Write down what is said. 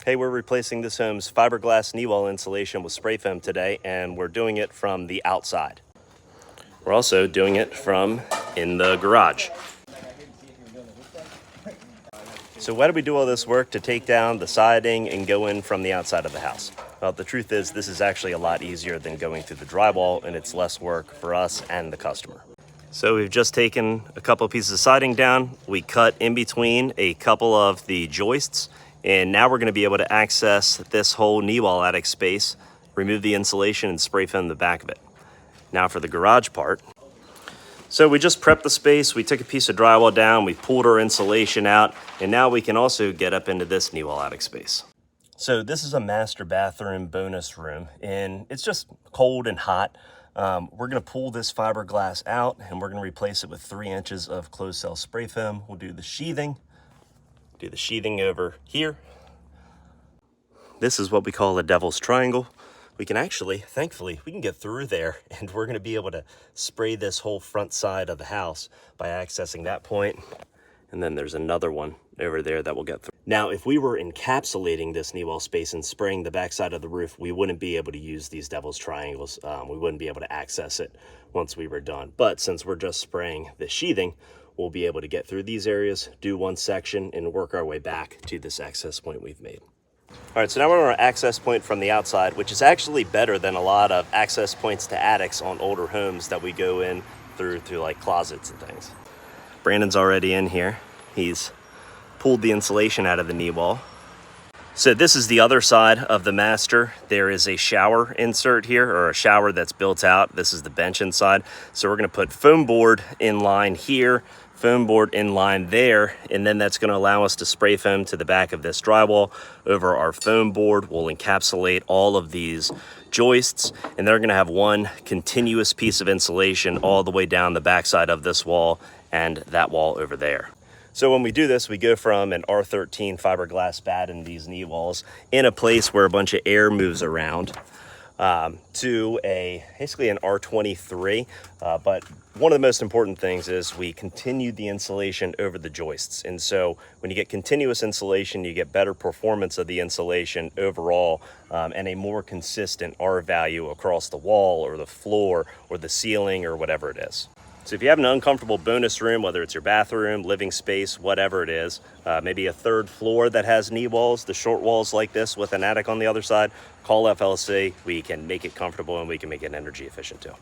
Hey, we're replacing this home's fiberglass knee wall insulation with spray foam today, and we're doing it from the outside. We're also doing it from in the garage. So why do we do all this work to take down the siding and go in from the outside of the house? Well, the truth is this is actually a lot easier than going through the drywall, and it's less work for us and the customer. So we've just taken a couple of pieces of siding down. We cut in between a couple of the joists, and now we're going to be able to access this whole knee wall attic space, remove the insulation, and spray foam the back of it. Now for the garage part. So we just prepped the space, we took a piece of drywall down, we pulled our insulation out, and now we can also get up into this knee wall attic space. So this is a master bathroom bonus room, and it's just cold and hot. We're gonna pull this fiberglass out, and we're gonna replace it with 3 inches of closed cell spray foam. We'll do the sheathing over here. This is what we call a devil's triangle. We can actually, thankfully, we can get through there, and we're gonna be able to spray this whole front side of the house by accessing that point. And then there's another one over there that we'll get through. Now, if we were encapsulating this knee wall space and spraying the backside of the roof, we wouldn't be able to use these devil's triangles. We wouldn't be able to access it once we were done. But since we're just spraying the sheathing, we'll be able to get through these areas, do one section, and work our way back to this access point we've made. All right, so now we're on our access point from the outside, which is actually better than a lot of access points to attics on older homes that we go in through like closets and things. Brandon's already in here. He's pulled the insulation out of the knee wall. So this is the other side of the master. There is a shower insert here, or a shower that's built out. This is the bench inside. So we're gonna put foam board in line here, foam board in line there, and then that's gonna allow us to spray foam to the back of this drywall over our foam board. We'll encapsulate all of these joists, and they're gonna have one continuous piece of insulation all the way down the backside of this wall and that wall over there. So when we do this, we go from an R13 fiberglass bad in these knee walls in a place where a bunch of air moves around to basically an R23. But one of the most important things is we continued the insulation over the joists. And so when you get continuous insulation, you get better performance of the insulation overall, and a more consistent R value across the wall or the floor or the ceiling or whatever it is. So if you have an uncomfortable bonus room, whether it's your bathroom, living space, whatever it is, maybe a third floor that has knee walls, the short walls like this with an attic on the other side, call FLC. We can make it comfortable and we can make it energy efficient too.